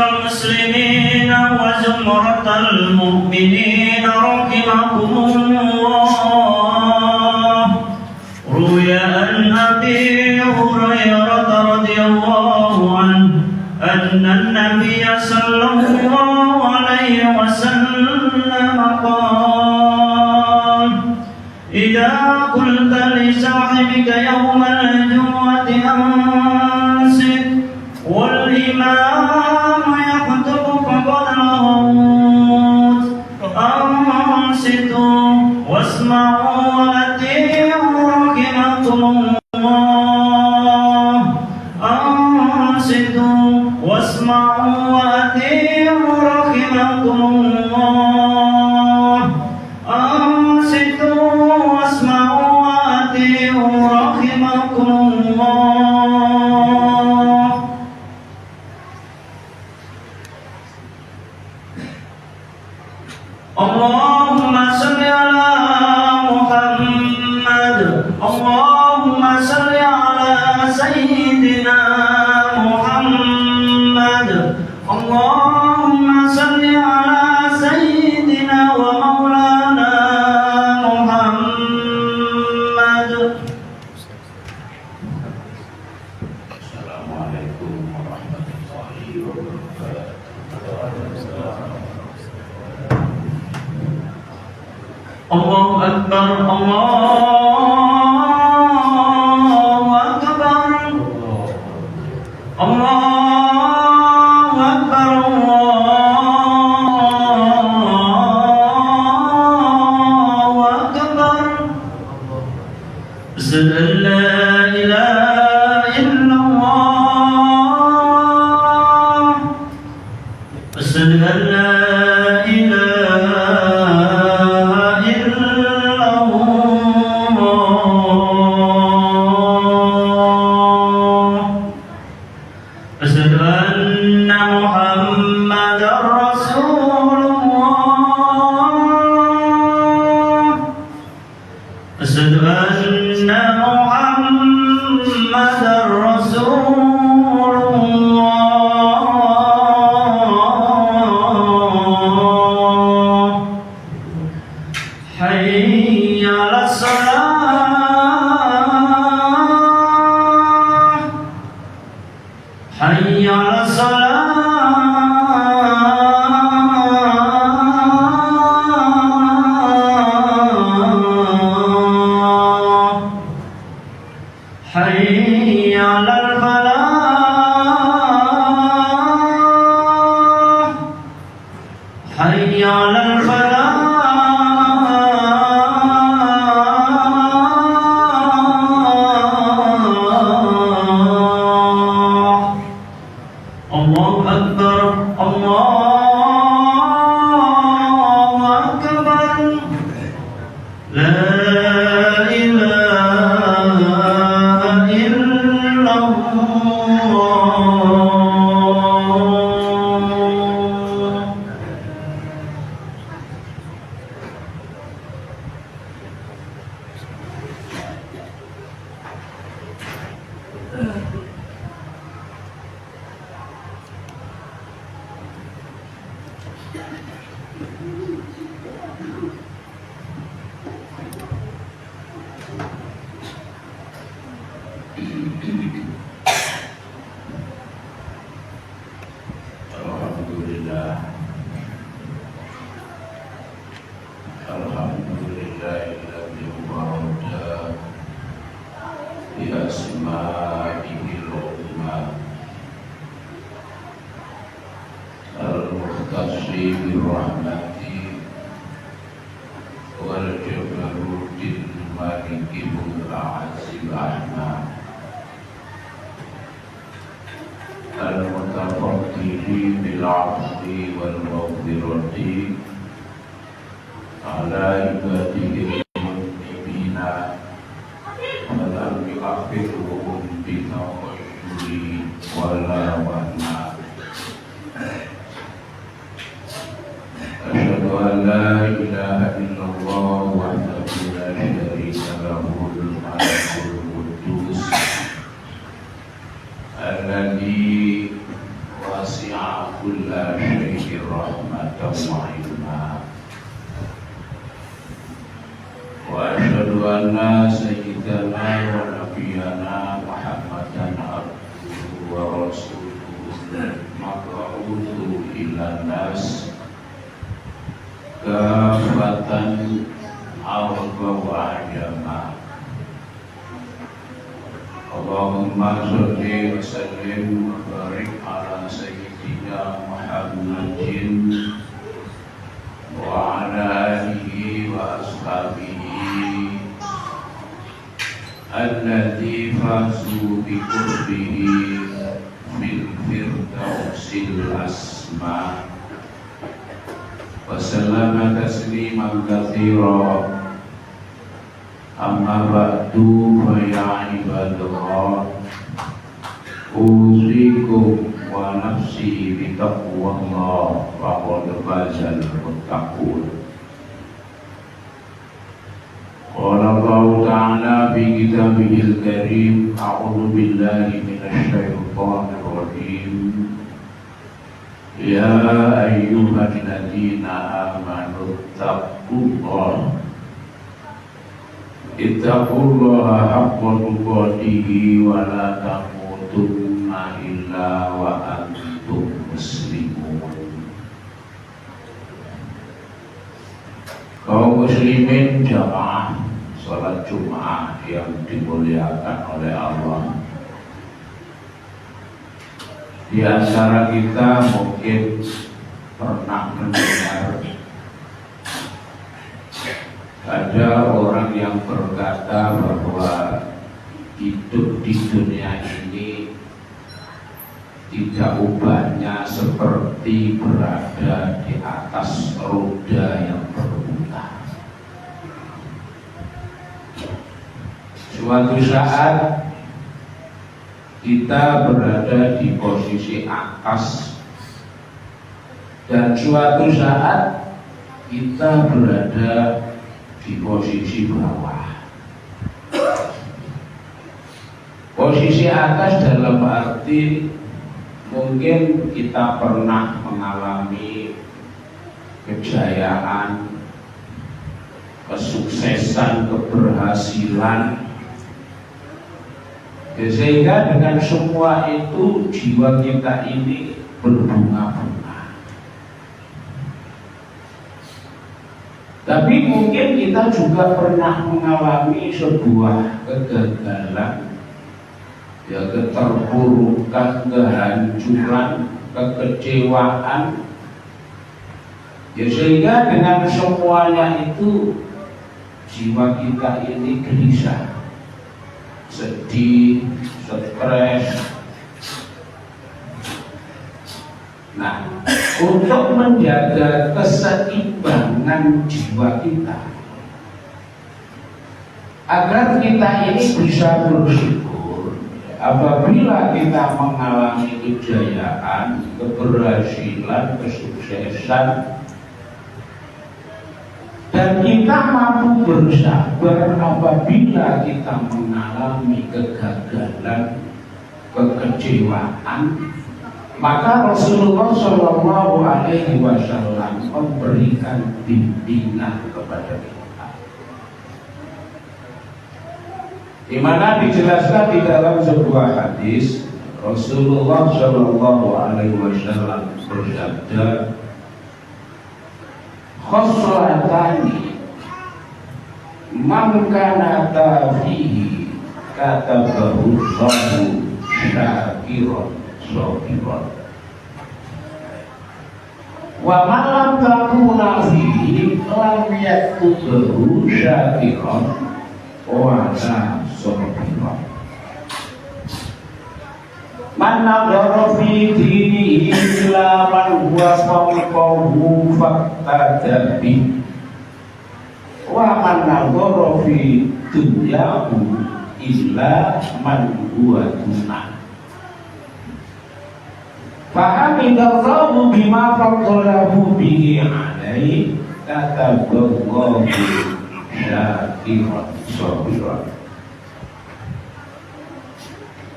المسلمين وزمرة المؤمنين رحمكم الله. روي عن أبي هريرة رضي الله عنه أن النبي صلى الله عليه وسلم قال: إذا قلت لصاحبك يوم الجمعة أنصت والإمام يخطب فقد الموت، أنصتوا واسمعوا وأطيعوا رحمكم الله. أنصتوا واسمعوا وأطيعوا رحمكم الله. أنصتوا واسمعوا وأطيعوا رحمكم الله. اللهم صل على محمد. اللهم صل على سيدنا محمد. اللهم صل على سيدنا ومولانا محمد. Assalamualaikum warahmatullahi wabarakatuh. Allahu Akbar, Allahu Akbar, Allahu Akbar, Allahu Akbar. Asyhadu an la ilaha illallah. Asyhadu an la ilaha أشهد أن محمدا رسول الله. حي على الصلاة. حي على الصلاة. حي على الفلاح. حي على الفلاح. الله أكبر، الله أكبر. لا Alhamdulillah. Alhamdulillahilladzi wa'ada bi asma'ihil husna al-mukhtassi bi rahmati wal jabarutil maliki bil azim ahmad al-mutafaddili bil afwi wal maghfirati ala ibadihi al-muslimina wa lam yu'akhiruhum bi tawajjuhi wala wahna. Asyhadu an la ilaha illallah wahdahu la syarika lahu al-malikul quddus alladzi wasi'a كل شيء رحمة وعلما وأشهد أن سيدنا ونبينا محمدا عبده ورسوله مبعوث إلى الناس كافة عربا وعجما اللهم صل وسلم وبارك على سيدنا محمد وعلى آله وأصحابه الذي فازوا بقربه في الفردوس الأسمى وسلم تسليما كثيرا أما بعد فيا عباد الله أوصيكم ونفسي بتقوى الله فقد فاز المتقون. قال الله تعالى في كتابه الكريم أعوذ بالله من الشيطان الرجيم يا أيها الذين آمنوا اتقوا الله حق تقاته ولا تموتن إلا وأنتم مسلمون. Kaum muslimin jamaah salat Jumat yang dimuliakan oleh Allah. Di antara kita mungkin pernah mendengar ada orang yang berkata bahwa hidup di dunia ini tidak ubahnya seperti berada di atas roda yang berputar. Suatu saat kita berada di posisi atas dan suatu saat kita berada di posisi bawah. Posisi atas dalam arti mungkin kita pernah mengalami kejayaan, kesuksesan, keberhasilan, sehingga dengan semua itu jiwa kita ini berbunga-bunga. Tapi mungkin kita juga pernah mengalami sebuah kegagalan, ya, keterpurukan, kehancuran, kekecewaan, ya, sehingga dengan semuanya itu jiwa kita ini gelisah, sedih, stres. Nah, untuk menjaga keseimbangan jiwa kita, agar kita ini bisa bersyukur apabila kita mengalami kejayaan, keberhasilan, kesuksesan, dan kita mampu bersabar apabila kita mengalami kegagalan, kekecewaan, maka Rasulullah Shallallahu Alaihi Wasallam memberikan bimbingan kepada kita, di mana dijelaskan di dalam sebuah hadis Rasulullah Shallallahu Alaihi Wasallam bersabda, khoslatani man kana fihi katabahu Allahu syakiran sabiran wa man lam takuna fihi lam yaktubahu syakiran wa la sabiran. Man nadhara fi dinihi illa man huwa fawqahu faqtadabi wa man nadhara fi dunyahu illa man huwa dunah. Fahamidallahu bima faddalahu bihi alaihi kataballahu syakiran sabiran.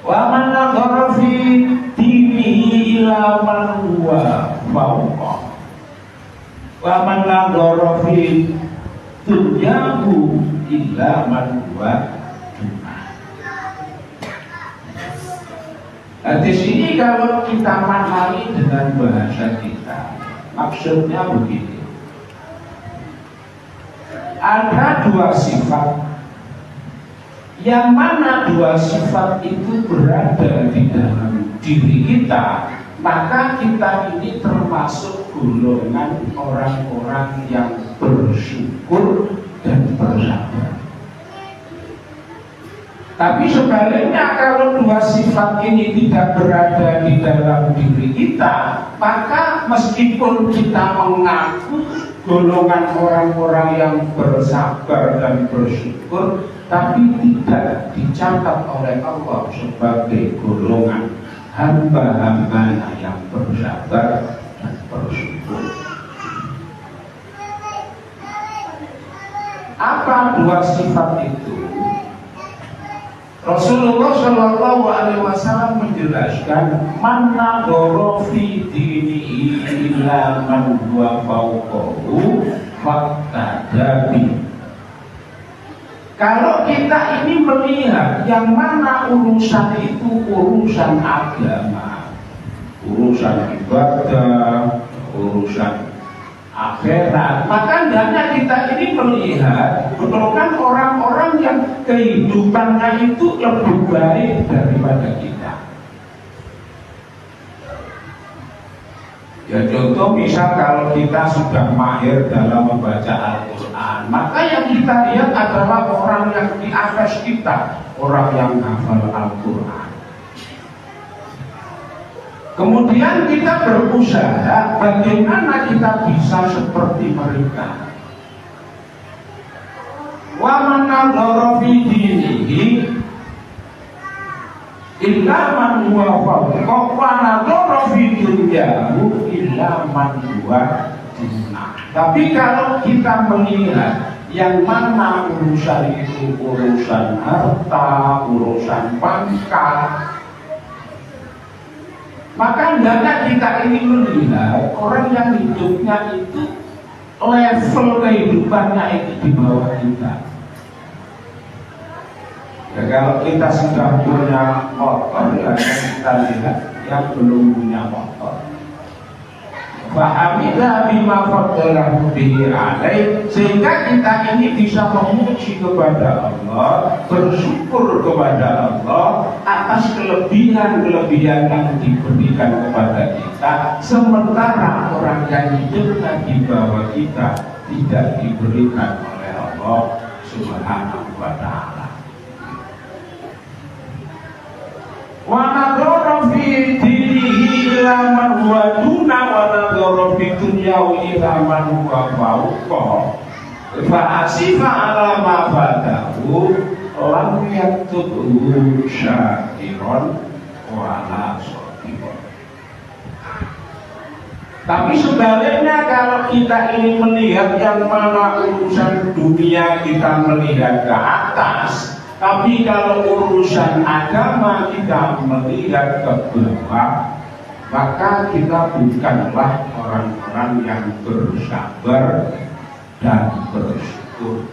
Wa man nadhara fi dinihi ila man huwa fawqa wa man nadhara fi dunyahu illa man huwa duna. Di sini kalau kita maknai dengan bahasa kita, maksudnya begini. Ada dua sifat, yang mana dua sifat itu berada di dalam diri kita, maka kita ini termasuk golongan orang-orang yang bersyukur dan bersabar. Tapi sebaliknya, kalau dua sifat ini tidak berada di dalam diri kita, maka meskipun kita mengaku golongan orang-orang yang bersabar dan bersyukur, tapi tidak dicatat oleh Allah sebagai golongan hamba-hambanya yang bersabar dan bersyukur. Apa dua sifat itu? Rasulullah Shallallahu Alaihi Wasallam menjelaskan, man nadhara fi dinihi illa man huwa fawqahu faqtadabi. Kalau kita ini melihat yang mana urusan itu urusan agama, urusan ibadah, urusan akhirat, maka hendaknya kita ini melihat golongan orang-orang yang kehidupannya itu lebih baik daripada kita. Ya contoh misal kalau kita sudah mahir dalam membaca Al-Quran, maka yang kita lihat adalah orang yang di atas kita, orang yang hafal Al-Quran. Kemudian kita berusaha bagaimana kita bisa seperti mereka. Wa man nadhara fi dinihi illa man huwa fawqa wa nadhara fi dunyahu illa man huwa duna. Tapi kalau kita melihat yang mana urusan itu urusan harta, urusan pangkat, maka hendaknya kita ini melihat orang yang hidupnya itu level kehidupannya itu di bawah kita. Ya kalau kita sudah punya motor, ya kita lihat yang belum punya motor. Fahamidah bima faddalahu bihi alaih, sehingga kita ini bisa memuji kepada Allah, bersyukur kepada Allah atas kelebihan-kelebihan yang diberikan kepada kita, sementara orang yang hidupnya di bawah kita tidak diberikan oleh Allah Subhanahu wa ta'ala. Wa nadhara fi dinihi ila man huwa duna wa nadhara fi dunyahu ila man huwa fawqa fa asifa ala ma fatahu lam yaktubu syakiron wa la sadiqon. Tapi sebaliknya, kalau kita ini melihat yang mana urusan dunia kita melihat ke atas, tapi kalau urusan agama kita melihat ke bawah, maka kita bukanlah orang-orang yang bersabar dan bersyukur.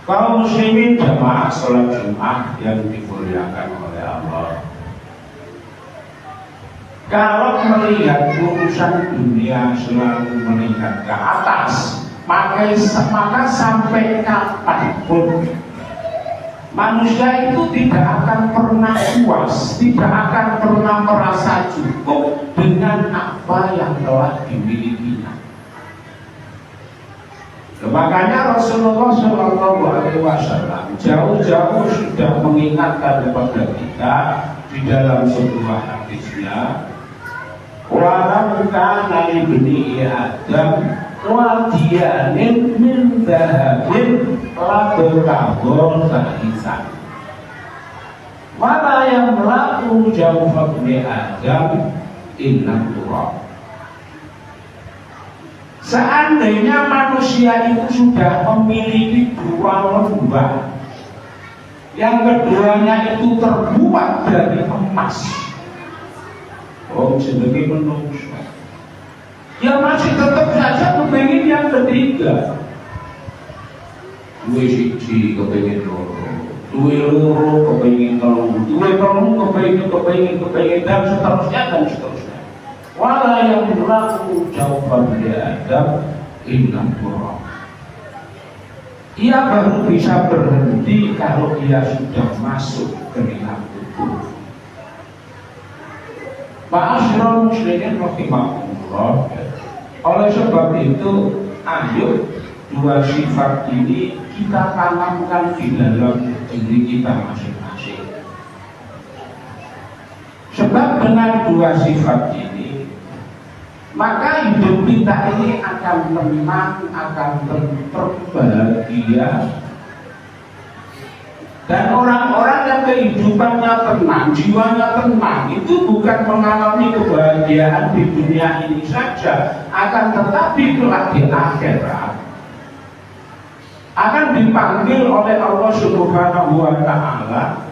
Kaum muslimin jamaah sholat Jumat yang dimuliakan oleh Allah, kalau melihat urusan dunia selalu melihat ke atas, maka sampai kapanpun manusia itu tidak akan pernah puas, tidak akan pernah merasa cukup dengan apa yang telah dimilikinya. Makanya Rasulullah Shallallahu Alaihi Wasallam jauh-jauh sudah mengingatkan kepada kita di dalam sebuah hadisnya, walam kana libni Adam wadiyanin min dahabin labetahor sahisan wala yamla'u jawfabni Adam inna turab. Seandainya manusia itu sudah memiliki dua lembah, yang keduanya itu terbuat dari emas, sebagai manusia. Ya masih tetap saja kepingin yang ketiga. Dua siji kepingin loro, dua loro kepingin telu, dua telu kepingin dan seterusnya. Wala yang berlaku jawaban dia Adam inna Qur'an. Ia baru bisa berhenti kalau ia sudah masuk ke dalam tubuh. Ma'asyiral muslimin rahimahumullah. Oleh sebab itu, ayo dua sifat ini kita tanamkan di dalam diri kita masing-masing. Sebab dengan dua sifat ini, maka hidup kita ini akan tenang, akan terbahagia. Dan orang-orang yang kehidupannya tenang, jiwanya tenang, itu bukan mengalami kebahagiaan di dunia ini saja, akan tetapi kelak di akhirat akan dipanggil oleh Allah Subhanahu wa Ta'ala,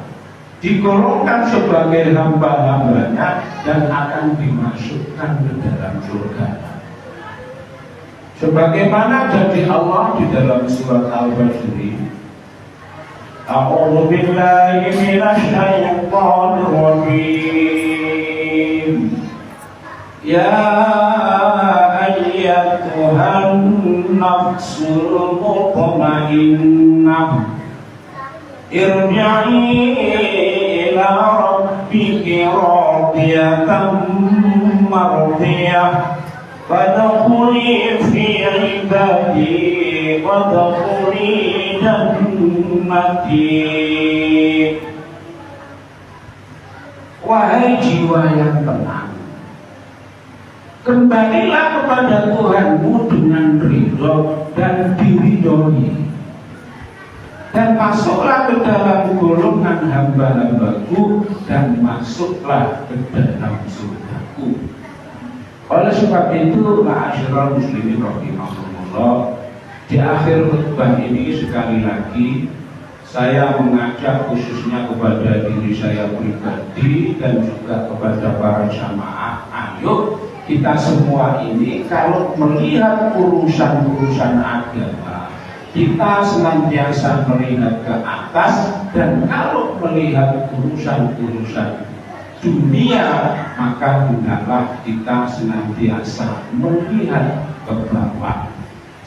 digolongkan sebagai hamba-hambanya dan akan dimasukkan ke dalam surga. Sebagaimana janji Allah di dalam surat Al-Baqarah, A'udzu billahi minasy syaithanir rajim. Ya ayyatuhan nafsul mutmainnah irji'i ila rabbiki radiyatan mardiyah fadkhuli fi ibadi wadkhuli jannati. Wahai jiwa yang tenang, kembalilah kepada Tuhanmu dengan ridho dan diridhoi, dan masuklah ke dalam golongan hamba-hambaku dan masuklah ke dalam surgaku. Oleh sebab itu, ma'asyiral muslimin rahimahumullah, di akhir khutbah ini sekali lagi saya mengajak khususnya kepada diri saya pribadi dan juga kepada para jamaah, ayo kita semua ini kalau melihat urusan-urusan agama, kita senantiasa melihat ke atas, dan kalau melihat urusan-urusan dunia, maka hendaklah kita senantiasa melihat ke bawah.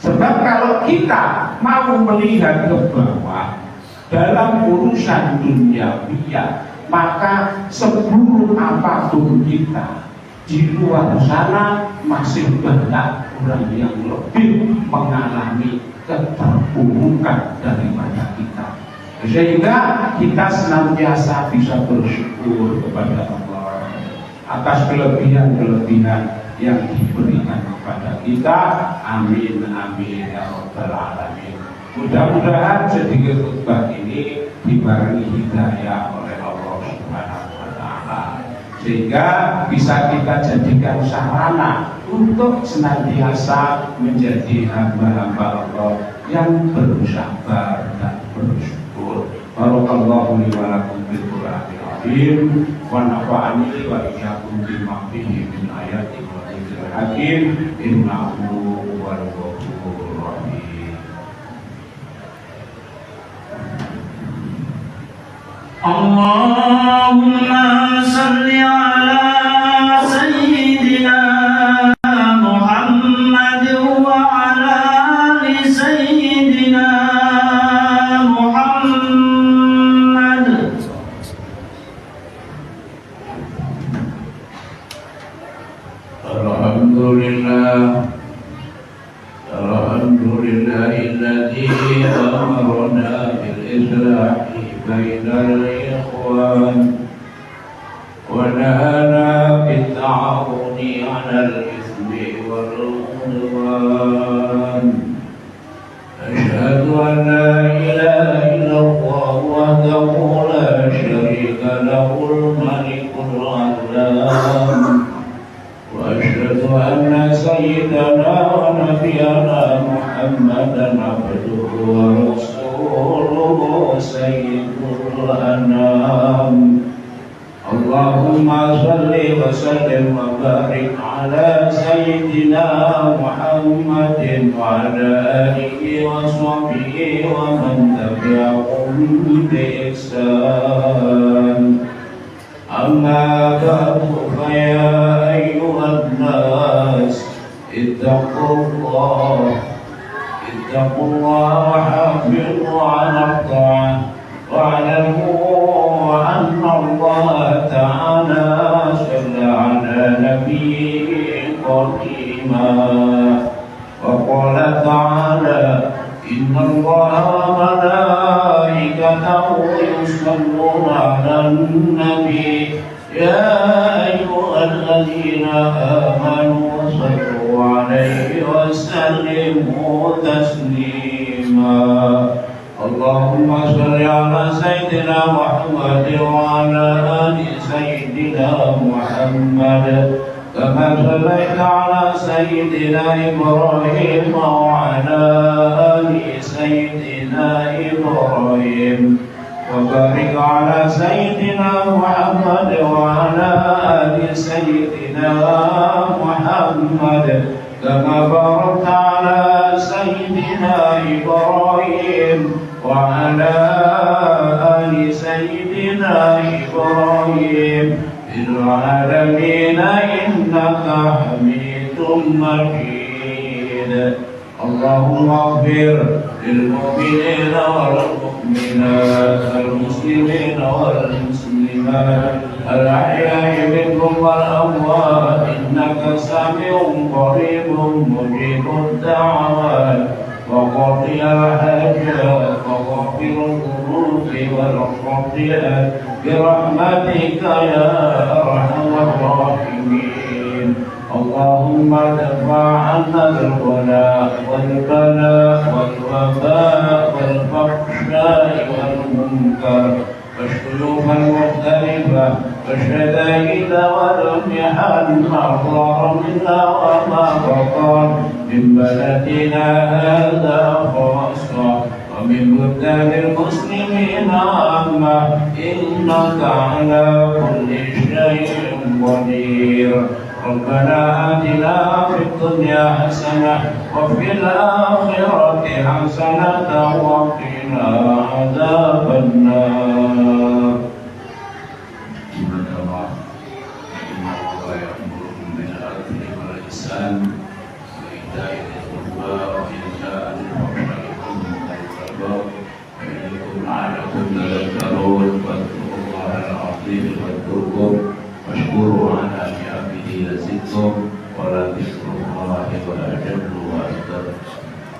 Sebab kalau kita mau melihat ke bawah dalam urusan duniawiya, maka seburuk apapun kita, di luar sana masih banyak orang yang lebih mengalami keterpurukan daripada kita. Sehingga kita senantiasa bisa bersyukur kepada Allah atas kelebihan-kelebihan yang diberikan kepada kita. Amin amin ya rabbal alamin. Mudah-mudahan sedikit khutbah ini dibarengi hidayah oleh Allah Subhanahu wa Ta'ala, sehingga bisa kita jadikan sarana untuk senantiasa menjadi hamba-hamba Allah yang bersabar dan bersyukur. Barakallahu li wa lakum bil Qur'anil azim wa nafa'ani wa iyyakum bima fihi min ayatin wa dzikril hakim innahu huwal ghafurur rahim. Allahumma salli ala sayyidina Muhammad wa ala ali sayyidina Muhammad. Alhamdulillah, alhamdulillahilladzi amarna bil islahi bainal ikhwan wa nahana bit ta'awuni 'alal itsmi wal 'udwan. Asyhadu an la ilaha illallah wahdahu la syarika lahul malikul 'alam. وأشهد أن سيدنا ونبينا محمدا عبده ورسوله سيد الأنام. اللهم صل وسلم وسلم وبارك على سيدنا محمد وعلى آله وصحبه ومن تبعهم بإحسان. أما بعد فيا أيها الناس اتقوا الله وحافظوا على الطاعة واعلموا أن الله تعالى صلى على نبيه قديما وقال تعالى إن الله وملائكته يصلون على النبي يا أيها الذين آمنوا صلوا عليه وسلموا تسليما. اللهم صل على سيدنا محمد وعلى آل سيدنا محمد كما صليت على سيدنا إبراهيم وعلى آل سيدنا إبراهيم وبارك على سيدنا محمد وعلى آل سيدنا محمد كما باركت على سيدنا إبراهيم وعلى آل سيدنا إبراهيم في العالمين إنك حميد مجيد. اللهم اغفر للمؤمنين والمؤمنات المسلمين والمسلمات الأحياء منهم والأموات إنك سميع قريب مجيب الدعوات وقاضي الحاجات وغافر الذنوب والخطيئات برحمتك يا أرحم الراحمين. اللهم ادفع عنا الولاء والبلاء والوباء والفحشاء والمنكر والشيوخ المختلفة والشدائد والمحن ما ظهر منها وما بطن من بلدنا هذا خاصة ومن بلدان المسلمين عامة إنك على كل شيء قدير. ربنا آتنا في الدنيا حسنة وفي الآخرة حسنة وقنا عذاب النار. إن الله يأمركم بالعدل والإحسان وإيتاء ذي القربى وينهى عن الفحشاء والمنكر والبغي يعظكم لعلكم تذكرون. فاذكروا الله العظيم يذكركم واشكروا على نعمه يزدكم ولذكر الله أجل وأكبر.